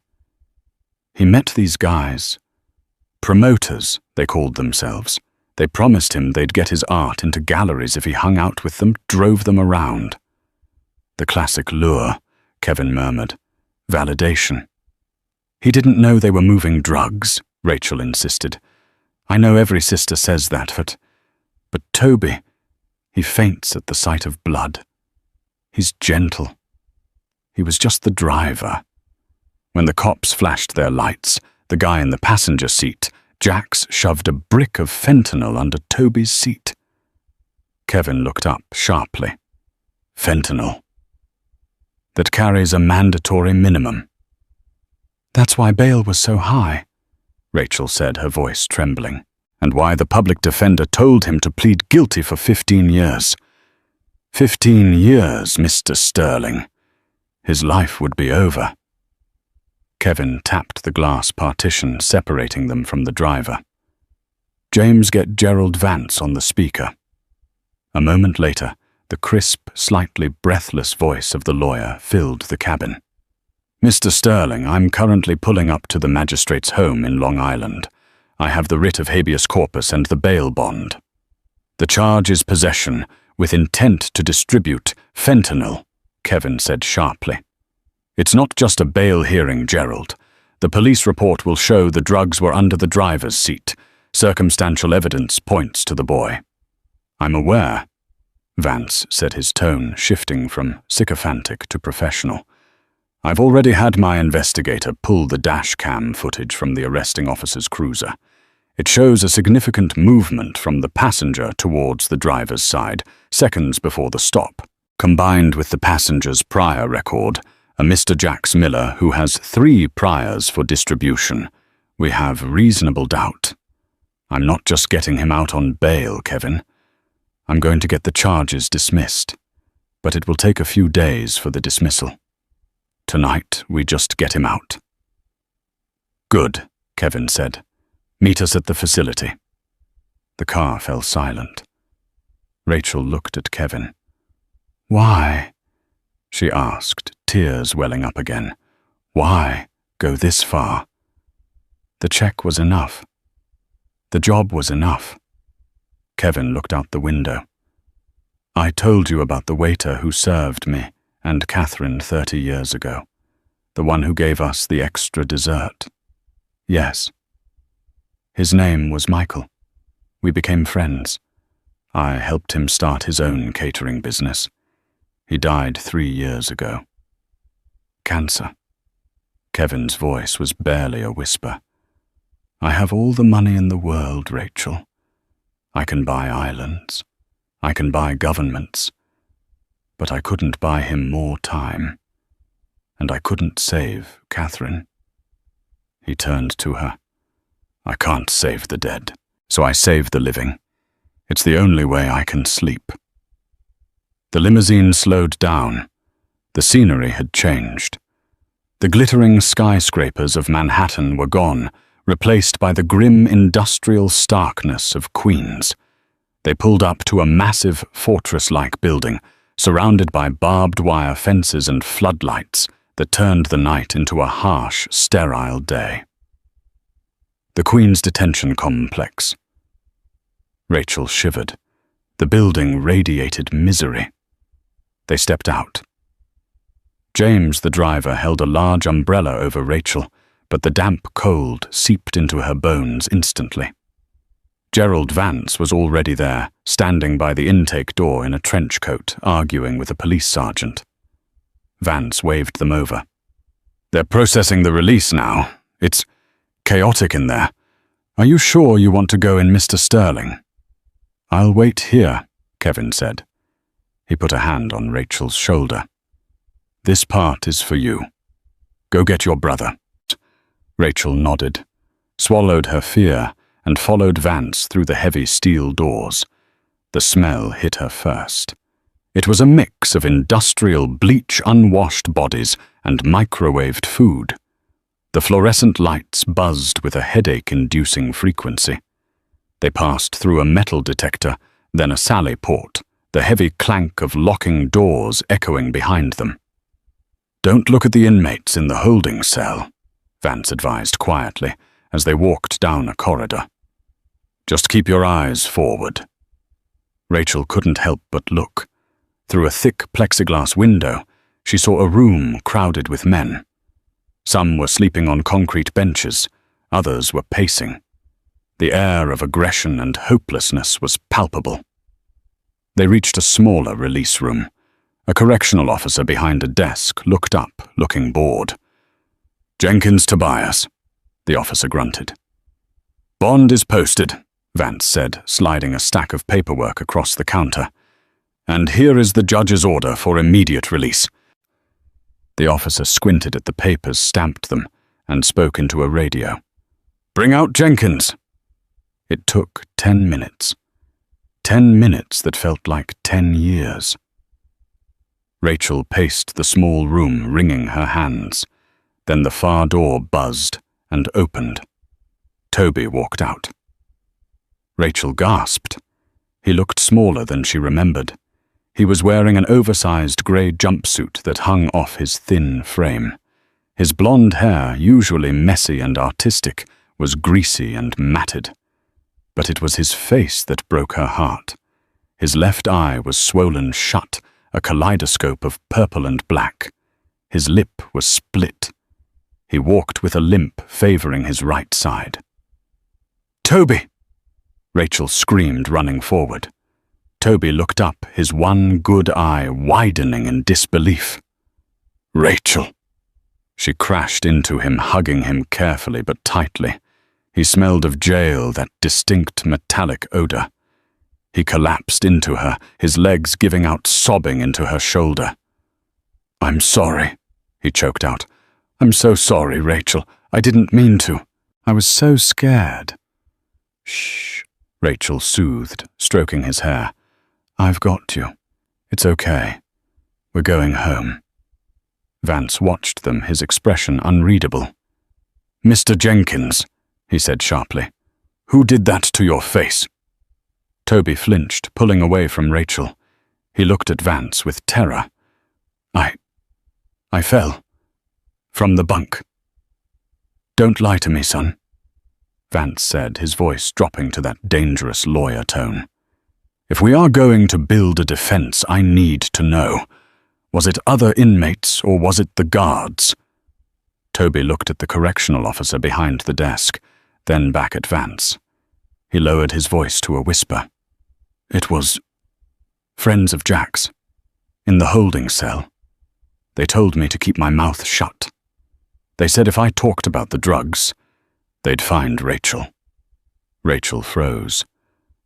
He met these guys. Promoters, they called themselves. They promised him they'd get his art into galleries if he hung out with them, drove them around. The classic lure, Kevin murmured. Validation. He didn't know they were moving drugs, Rachel insisted. I know every sister says that, but Toby, he faints at the sight of blood. He's gentle. He was just the driver. When the cops flashed their lights, the guy in the passenger seat, Jax shoved a brick of fentanyl under Toby's seat. Kevin looked up sharply. Fentanyl. That carries a mandatory minimum. That's why bail was so high, Rachel said, her voice trembling. and why the public defender told him to plead guilty for 15 years. 15 years, Mr. Sterling. His life would be over. Kevin tapped the glass partition separating them from the driver. James, get Gerald Vance on the speaker. A moment later, the crisp, slightly breathless voice of the lawyer filled the cabin. Mr. Sterling, I'm currently pulling up to the magistrate's home in Long Island. I have the writ of habeas corpus and the bail bond. The charge is possession, with intent to distribute fentanyl, Kevin said sharply. It's not just a bail hearing, Gerald. The police report will show the drugs were under the driver's seat. Circumstantial evidence points to the boy. I'm aware, Vance said, his tone shifting from sycophantic to professional. I've already had my investigator pull the dash cam footage from the arresting officer's cruiser. It shows a significant movement from the passenger towards the driver's side, seconds before the stop. Combined with the passenger's prior record, a Mr. Jax Miller who has 3 priors for distribution, we have reasonable doubt. I'm not just getting him out on bail, Kevin. I'm going to get the charges dismissed, but it will take a few days for the dismissal. Tonight, we just get him out. Good, Kevin said. Meet us at the facility. The car fell silent. Rachel looked at Kevin. Why? She asked, tears welling up again. Why go this far? The check was enough. The job was enough. Kevin looked out the window. I told you about the waiter who served me and Catherine 30 years ago, the one who gave us the extra dessert. Yes. His name was Michael. We became friends. I helped him start his own catering business. He died 3 years ago. Cancer. Kevin's voice was barely a whisper. I have all the money in the world, Rachel. I can buy islands. I can buy governments. But I couldn't buy him more time. And I couldn't save Catherine. He turned to her. I can't save the dead, so I save the living. It's the only way I can sleep. The limousine slowed down. The scenery had changed. The glittering skyscrapers of Manhattan were gone, replaced by the grim industrial starkness of Queens. They pulled up to a massive fortress-like building, surrounded by barbed wire fences and floodlights that turned the night into a harsh, sterile day. The Queen's Detention Complex. Rachel shivered. The building radiated misery. They stepped out. James, the driver, held a large umbrella over Rachel, but the damp cold seeped into her bones instantly. Gerald Vance was already there, standing by the intake door in a trench coat, arguing with a police sergeant. Vance waved them over. They're processing the release now. It's chaotic in there. Are you sure you want to go in, Mr. Sterling? I'll wait here, Kevin said. He put a hand on Rachel's shoulder. This part is for you. Go get your brother. Rachel nodded, swallowed her fear, and followed Vance through the heavy steel doors. The smell hit her first. It was a mix of industrial bleach-unwashed bodies and microwaved food. The fluorescent lights buzzed with a headache-inducing frequency. They passed through a metal detector, then a sally port, the heavy clank of locking doors echoing behind them. Don't look at the inmates in the holding cell, Vance advised quietly as they walked down a corridor. Just keep your eyes forward. Rachel couldn't help but look. Through a thick plexiglass window, she saw a room crowded with men. Some were sleeping on concrete benches, others were pacing. The air of aggression and hopelessness was palpable. They reached a smaller release room. A correctional officer behind a desk looked up, looking bored. Jenkins Tobias, the officer grunted. Bond is posted, Vance said, sliding a stack of paperwork across the counter. And here is the judge's order for immediate release. The officer squinted at the papers, stamped them, and spoke into a radio. Bring out Jenkins. It took 10 minutes. 10 minutes that felt like 10 years. Rachel paced the small room, wringing her hands. Then the far door buzzed and opened. Toby walked out. Rachel gasped. He looked smaller than she remembered. He was wearing an oversized grey jumpsuit that hung off his thin frame. His blonde hair, usually messy and artistic, was greasy and matted. But it was his face that broke her heart. His left eye was swollen shut, a kaleidoscope of purple and black. His lip was split. He walked with a limp favoring his right side. "Toby!" Rachel screamed, running forward. Toby looked up, his one good eye widening in disbelief. "Rachel!" She crashed into him, hugging him carefully but tightly. He smelled of jail, that distinct metallic odor. He collapsed into her, his legs giving out, sobbing into her shoulder. "I'm sorry," he choked out. "I'm so sorry, Rachel. I didn't mean to. I was so scared." "Shh," Rachel soothed, stroking his hair. "I've got you. It's okay. We're going home." Vance watched them, his expression unreadable. "Mr. Jenkins," he said sharply, "who did that to your face?" Toby flinched, pulling away from Rachel. He looked at Vance with terror. I fell. From the bunk." "Don't lie to me, son," Vance said, his voice dropping to that dangerous lawyer tone. "If we are going to build a defense, I need to know. Was it other inmates or was it the guards?" Toby looked at the correctional officer behind the desk, then back at Vance. He lowered his voice to a whisper. "It was friends of Jack's, in the holding cell. They told me to keep my mouth shut. They said if I talked about the drugs, they'd find Rachel." Rachel froze.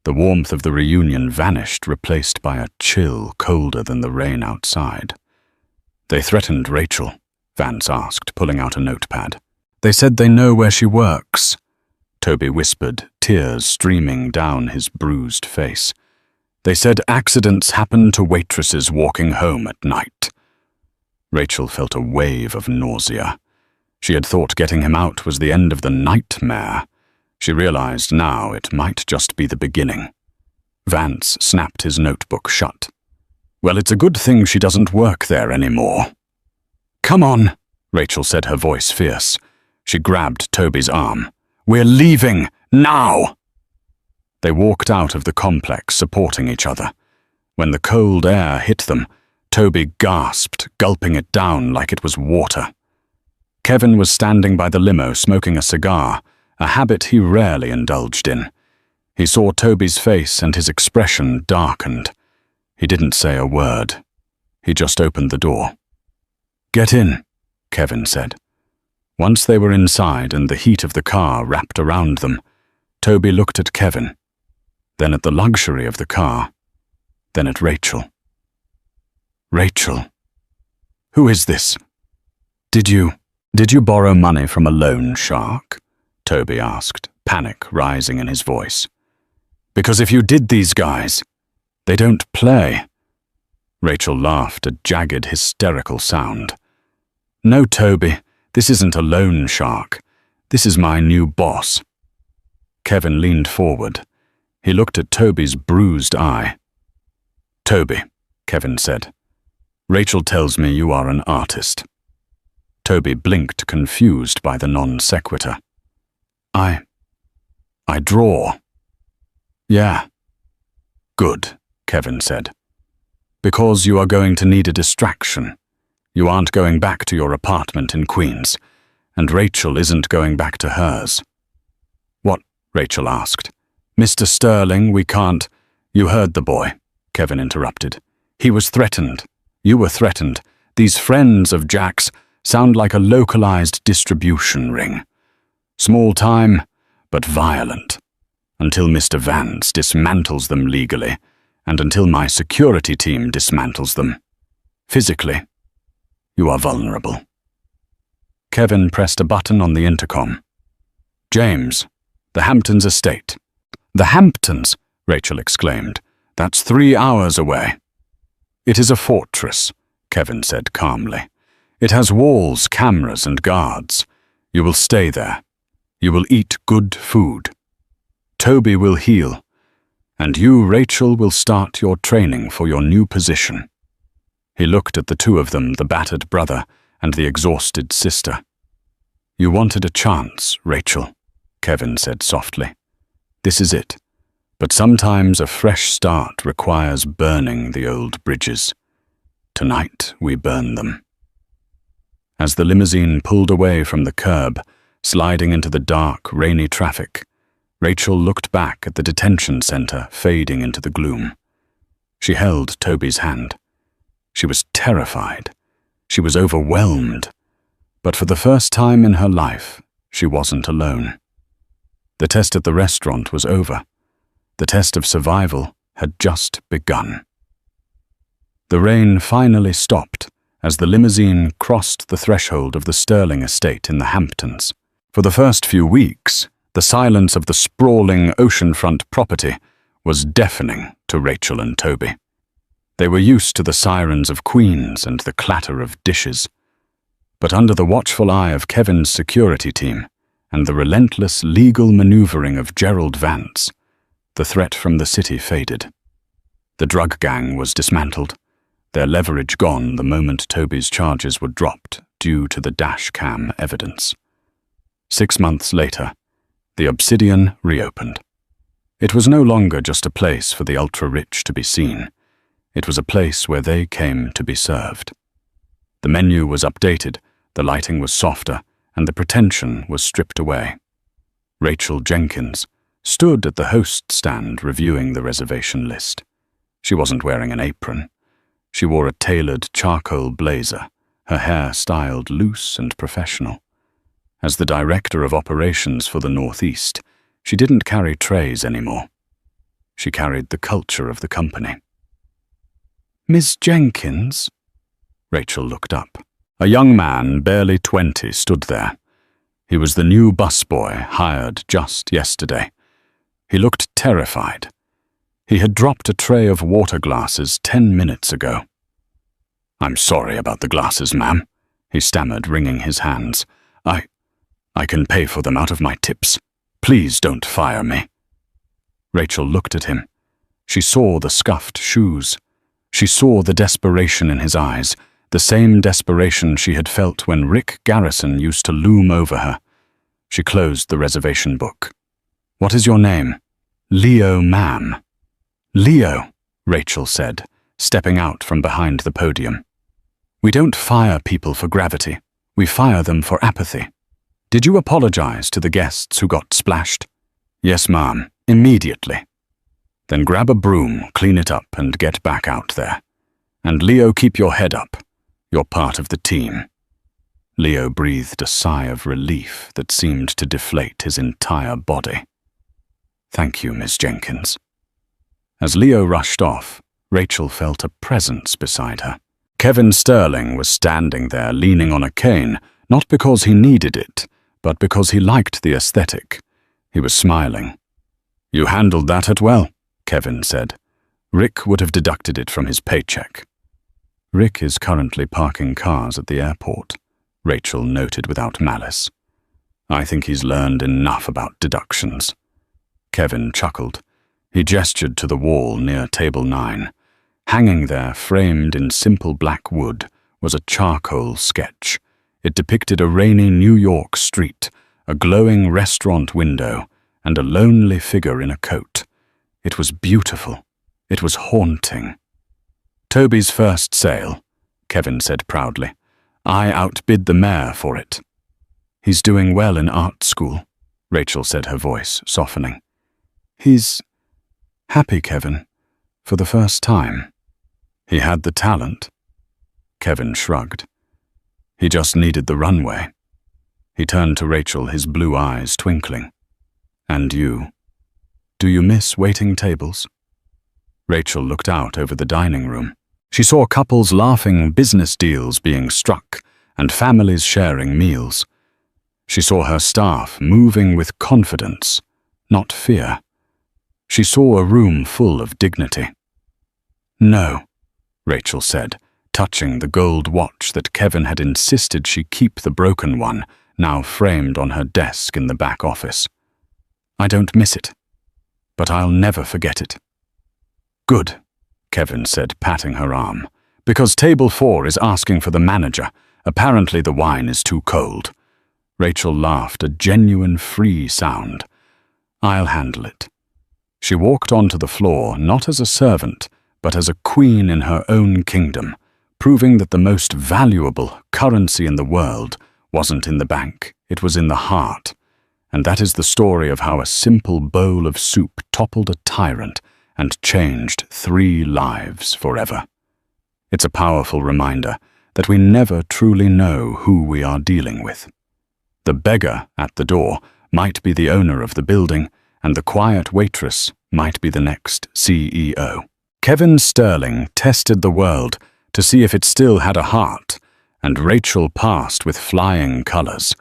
The warmth of the reunion vanished, replaced by a chill colder than the rain outside. "They threatened Rachel?" Vance asked, pulling out a notepad. "They said they know where she works," Toby whispered, tears streaming down his bruised face. "They said accidents happen to waitresses walking home at night." Rachel felt a wave of nausea. She had thought getting him out was the end of the nightmare. She realized now it might just be the beginning. Vance snapped his notebook shut. "Well, it's a good thing she doesn't work there anymore." "Come on," Rachel said, her voice fierce. She grabbed Toby's arm. "We're leaving, now!" They walked out of the complex, supporting each other. When the cold air hit them, Toby gasped, gulping it down like it was water. Kevin was standing by the limo, smoking a cigar, a habit he rarely indulged in. He saw Toby's face and his expression darkened. He didn't say a word. He just opened the door. "Get in," Kevin said. Once they were inside and the heat of the car wrapped around them, Toby looked at Kevin, then at the luxury of the car, then at Rachel. "Rachel, who is this? Did you borrow money from a loan shark?" Toby asked, panic rising in his voice. "Because if you did, these guys, they don't play." Rachel laughed, a jagged, hysterical sound. "No, Toby, this isn't a loan shark. This is my new boss." Kevin leaned forward. He looked at Toby's bruised eye. "Toby," Kevin said, "Rachel tells me you are an artist." Toby blinked, confused by the non sequitur. I draw." "Yeah." "Good," Kevin said. "Because you are going to need a distraction. You aren't going back to your apartment in Queens, and Rachel isn't going back to hers." "What?" Rachel asked. "Mr. Sterling, we can't—" "You heard the boy," Kevin interrupted. "He was threatened. You were threatened. These friends of Jack's sound like a localized distribution ring. Small time, but violent. Until Mr. Vance dismantles them legally, and until my security team dismantles them. Physically, you are vulnerable." Kevin pressed a button on the intercom. "James, the Hamptons estate. "The Hamptons!" Rachel exclaimed. "That's 3 hours away." "It is a fortress," Kevin said calmly. "It has walls, cameras, and guards. You will stay there. You will eat good food. Toby will heal. And you, Rachel, will start your training for your new position." He looked at the two of them, the battered brother and the exhausted sister. "You wanted a chance, Rachel," Kevin said softly. "This is it. But sometimes a fresh start requires burning the old bridges. Tonight we burn them." As the limousine pulled away from the curb, sliding into the dark, rainy traffic, Rachel looked back at the detention center fading into the gloom. She held Toby's hand. She was terrified. She was overwhelmed. But for the first time in her life, she wasn't alone. The test at the restaurant was over. The test of survival had just begun. The rain finally stopped as the limousine crossed the threshold of the Sterling estate in the Hamptons. For the first few weeks, the silence of the sprawling oceanfront property was deafening to Rachel and Toby. They were used to the sirens of Queens and the clatter of dishes. But under the watchful eye of Kevin's security team and the relentless legal maneuvering of Gerald Vance, the threat from the city faded. The drug gang was dismantled, their leverage gone the moment Toby's charges were dropped due to the dash cam evidence. 6 months later, the Obsidian reopened. It was no longer just a place for the ultra-rich to be seen. It was a place where they came to be served. The menu was updated, the lighting was softer, and the pretension was stripped away. Rachel Jenkins stood at the host stand reviewing the reservation list. She wasn't wearing an apron. She wore a tailored charcoal blazer, her hair styled loose and professional. As the director of operations for the Northeast, she didn't carry trays anymore. She carried the culture of the company. "Miss Jenkins?" Rachel looked up. A young man, barely 20, stood there. He was the new busboy hired just yesterday. He looked terrified. He had dropped a tray of water glasses 10 minutes ago. "I'm sorry about the glasses, ma'am," he stammered, wringing his hands. I can pay for them out of my tips. Please don't fire me." Rachel looked at him. She saw the scuffed shoes. She saw the desperation in his eyes, the same desperation she had felt when Rick Garrison used to loom over her. She closed the reservation book. "What is your name?" "Leo, ma'am." "Leo," Rachel said, stepping out from behind the podium. "We don't fire people for gravity. We fire them for apathy. Did you apologize to the guests who got splashed?" "Yes, ma'am, immediately." "Then grab a broom, clean it up, and get back out there. And Leo, keep your head up. You're part of the team." Leo breathed a sigh of relief that seemed to deflate his entire body. "Thank you, Miss Jenkins." As Leo rushed off, Rachel felt a presence beside her. Kevin Sterling was standing there leaning on a cane, not because he needed it, but because he liked the aesthetic. He was smiling. "You handled that well," Kevin said. "Rick would have deducted it from his paycheck." "Rick is currently parking cars at the airport," Rachel noted without malice. "I think he's learned enough about deductions." Kevin chuckled. He gestured to the wall near table 9. Hanging there, framed in simple black wood, was a charcoal sketch. It depicted a rainy New York street, a glowing restaurant window, and a lonely figure in a coat. It was beautiful. It was haunting. "Toby's first sale," Kevin said proudly. "I outbid the mayor for it." "He's doing well in art school," Rachel said, her voice softening. "He's happy, Kevin, for the first time." "He had the talent." Kevin shrugged. "He just needed the runway." He turned to Rachel, his blue eyes twinkling. "And you? Do you miss waiting tables?" Rachel looked out over the dining room. She saw couples laughing, business deals being struck, and families sharing meals. She saw her staff moving with confidence, not fear. She saw a room full of dignity. "No," Rachel said, touching the gold watch that Kevin had insisted she keep the broken one, now framed on her desk in the back office. "I don't miss it, but I'll never forget it." "Good," Kevin said, patting her arm, "because table 4 is asking for the manager. Apparently the wine is too cold." Rachel laughed, a genuine free sound. "I'll handle it." She walked onto the floor, not as a servant, but as a queen in her own kingdom, proving that the most valuable currency in the world wasn't in the bank, it was in the heart. And that is the story of how a simple bowl of soup toppled a tyrant and changed 3 lives forever. It's a powerful reminder that we never truly know who we are dealing with. The beggar at the door might be the owner of the building, and the quiet waitress might be the next CEO. Kevin Sterling tested the world to see if it still had a heart, and Rachel passed with flying colors.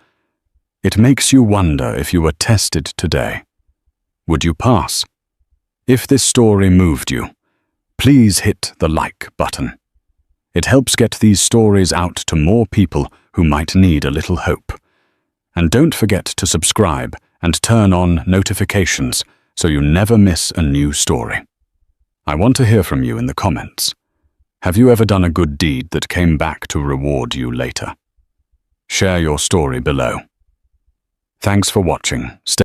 It makes you wonder if you were tested today. Would you pass? If this story moved you, please hit the like button. It helps get these stories out to more people who might need a little hope. And don't forget to subscribe and turn on notifications so you never miss a new story. I want to hear from you in the comments. Have you ever done a good deed that came back to reward you later? Share your story below. Thanks for watching.